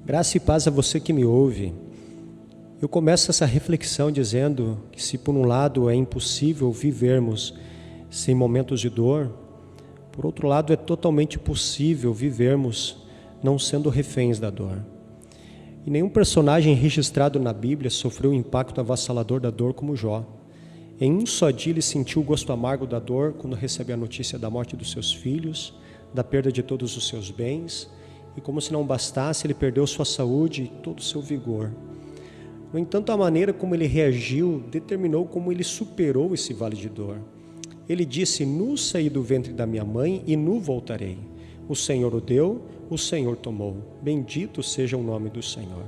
Graça e paz a você que me ouve. Eu começo essa reflexão dizendo que se por um lado é impossível vivermos sem momentos de dor, por outro lado é totalmente possível vivermos não sendo reféns da dor. E nenhum personagem registrado na Bíblia sofreu o impacto avassalador da dor como Jó. Em um só dia ele sentiu o gosto amargo da dor quando recebeu a notícia da morte dos seus filhos, da perda de todos os seus bens, e como se não bastasse, ele perdeu sua saúde e todo o seu vigor. No entanto, a maneira como ele reagiu determinou como ele superou esse vale de dor. Ele disse: nu saí do ventre da minha mãe e nu voltarei. O Senhor o deu, o Senhor tomou. Bendito seja o nome do Senhor.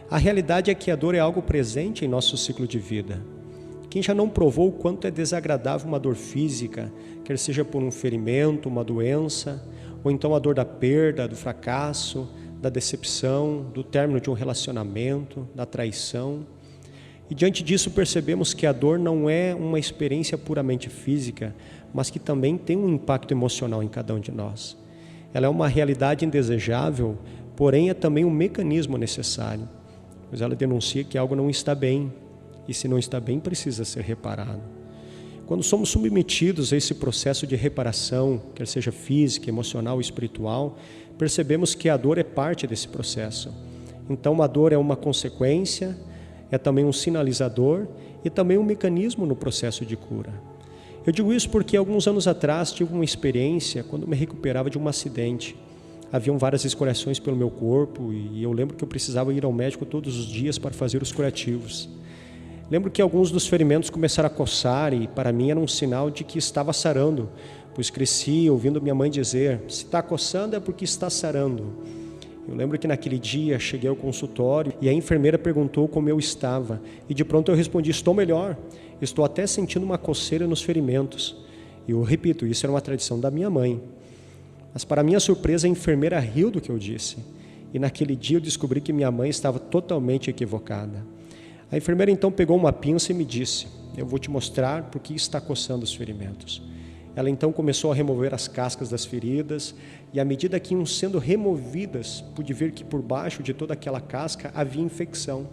A realidade é que a dor é algo presente em nosso ciclo de vida. Quem já não provou o quanto é desagradável uma dor física, quer seja por um ferimento, uma doença, ou então a dor da perda, do fracasso, da decepção, do término de um relacionamento, da traição. E diante disso percebemos que a dor não é uma experiência puramente física, mas que também tem um impacto emocional em cada um de nós. Ela é uma realidade indesejável, porém é também um mecanismo necessário, pois ela denuncia que algo não está bem, e se não está bem, precisa ser reparado. Quando somos submetidos a esse processo de reparação, quer seja física, emocional ou espiritual, percebemos que a dor é parte desse processo. Então a dor é uma consequência, é também um sinalizador e também um mecanismo no processo de cura. Eu digo isso porque alguns anos atrás tive uma experiência quando me recuperava de um acidente. Haviam várias escoriações pelo meu corpo e eu lembro que eu precisava ir ao médico todos os dias para fazer os curativos. Lembro que alguns dos ferimentos começaram a coçar e para mim era um sinal de que estava sarando, pois cresci ouvindo minha mãe dizer: se está coçando é porque está sarando. Eu lembro que naquele dia cheguei ao consultório e a enfermeira perguntou como eu estava e de pronto eu respondi: estou melhor, estou até sentindo uma coceira nos ferimentos. E eu repito, isso era uma tradição da minha mãe. Mas para minha surpresa a enfermeira riu do que eu disse e naquele dia eu descobri que minha mãe estava totalmente equivocada. A enfermeira então pegou uma pinça e me disse: eu vou te mostrar por que está coçando os ferimentos. Ela então começou a remover as cascas das feridas e à medida que iam sendo removidas, pude ver que por baixo de toda aquela casca havia infecção.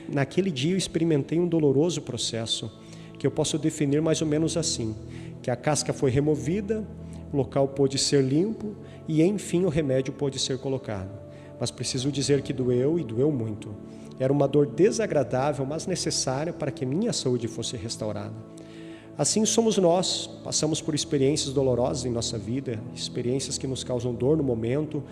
Naquele dia eu experimentei um doloroso processo, que eu posso definir mais ou menos assim, que a casca foi removida, o local pôde ser limpo e enfim o remédio pôde ser colocado. Mas preciso dizer que doeu e doeu muito. Era uma dor desagradável, mas necessária para que minha saúde fosse restaurada. Assim somos nós, passamos por experiências dolorosas em nossa vida, experiências que nos causam dor no momento,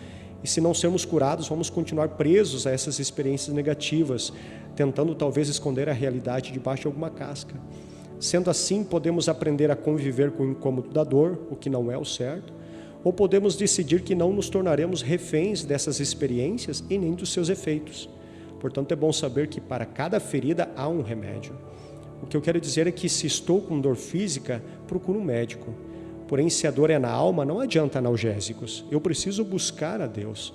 e se não sermos curados, vamos continuar presos a essas experiências negativas, tentando talvez esconder a realidade debaixo de alguma casca. Sendo assim, podemos aprender a conviver com o incômodo da dor, o que não é o certo, ou podemos decidir que não nos tornaremos reféns dessas experiências e nem dos seus efeitos. Portanto, é bom saber que para cada ferida há um remédio. O que eu quero dizer é que se estou com dor física, procuro um médico. Porém, se a dor é na alma, não adianta analgésicos. Eu preciso buscar a Deus.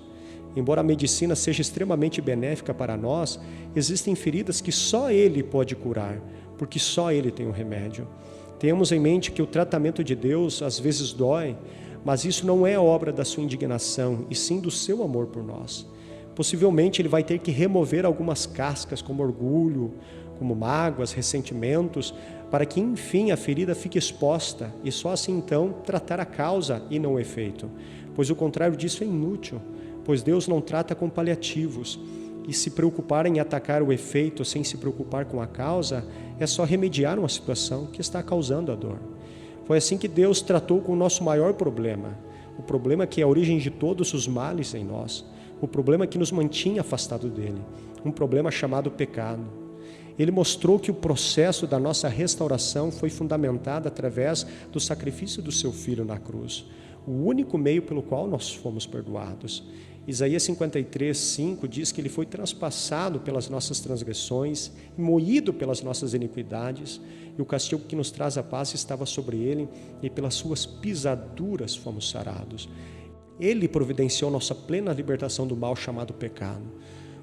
Embora a medicina seja extremamente benéfica para nós, existem feridas que só Ele pode curar, porque só Ele tem o remédio. Tenhamos em mente que o tratamento de Deus às vezes dói, mas isso não é obra da sua indignação, e sim do seu amor por nós. Possivelmente Ele vai ter que remover algumas cascas, como orgulho, como mágoas, ressentimentos, para que enfim a ferida fique exposta e só assim então tratar a causa e não o efeito. Pois o contrário disso é inútil, pois Deus não trata com paliativos. E se preocupar em atacar o efeito sem se preocupar com a causa, é só remediar uma situação que está causando a dor. Foi assim que Deus tratou com o nosso maior problema, o problema que é a origem de todos os males em nós. O problema que nos mantinha afastado dele, um problema chamado pecado. Ele mostrou que o processo da nossa restauração foi fundamentado através do sacrifício do seu Filho na cruz, o único meio pelo qual nós fomos perdoados. Isaías 53:5 diz que ele foi transpassado pelas nossas transgressões, moído pelas nossas iniquidades, e o castigo que nos traz a paz estava sobre ele, e pelas suas pisaduras fomos sarados. Ele providenciou nossa plena libertação do mal chamado pecado.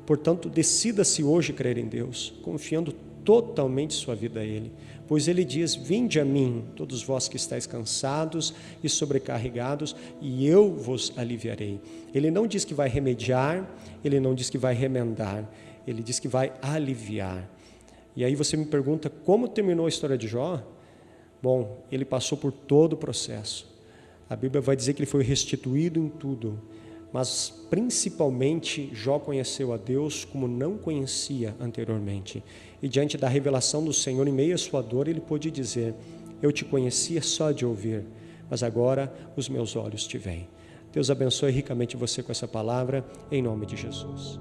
Portanto, decida-se hoje crer em Deus, confiando totalmente sua vida a Ele. Pois Ele diz: vinde a mim, todos vós que estáis cansados e sobrecarregados, e eu vos aliviarei. Ele não diz que vai remediar, Ele não diz que vai remendar, Ele diz que vai aliviar. E aí você me pergunta, como terminou a história de Jó? Bom, ele passou por todo o processo. A Bíblia vai dizer que ele foi restituído em tudo, mas principalmente Jó conheceu a Deus como não conhecia anteriormente. E diante da revelação do Senhor em meio à sua dor, ele pôde dizer: eu te conhecia só de ouvir, mas agora os meus olhos te veem. Deus abençoe ricamente você com essa palavra, em nome de Jesus.